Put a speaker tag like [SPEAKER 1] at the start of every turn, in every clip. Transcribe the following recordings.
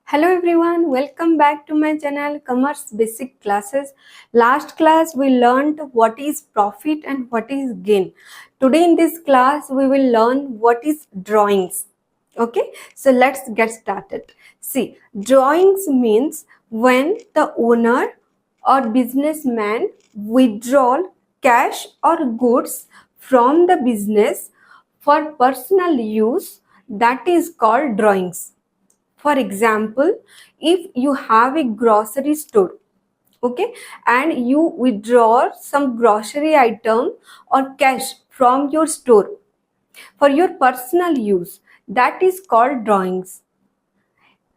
[SPEAKER 1] Hello everyone, welcome back to my channel Commerce Basic Classes. Last class we learned what is profit and what is gain. Today in this class we will learn what is drawings. Okay, so let's get started. See, drawings means when the owner or businessman withdraw cash or goods from the business for personal use, that is called drawings. For example, if you have a grocery store, okay, and you withdraw some grocery item or cash from your store for your personal use, that is called drawings.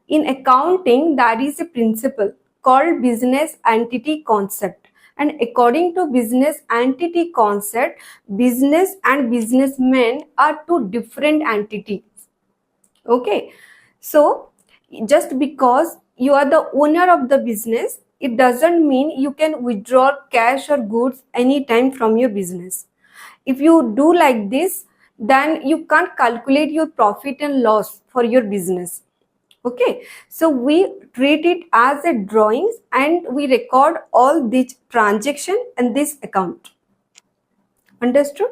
[SPEAKER 1] In accounting, there is a principle called business entity concept. And according to business entity concept, business and businessmen are two different entities. Okay, so just because you are the owner of the business, it doesn't mean you can withdraw cash or goods anytime from your business. If you do like this, then you can't calculate your profit and loss for your business. Okay, so we treat it as a drawings and we record all this transaction and this account. Understood?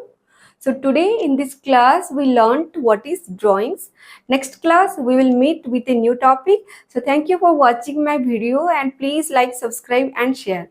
[SPEAKER 1] So today in this class we learned what is drawings. Next class we will meet with a new topic. So thank you for watching my video and please like, subscribe and share.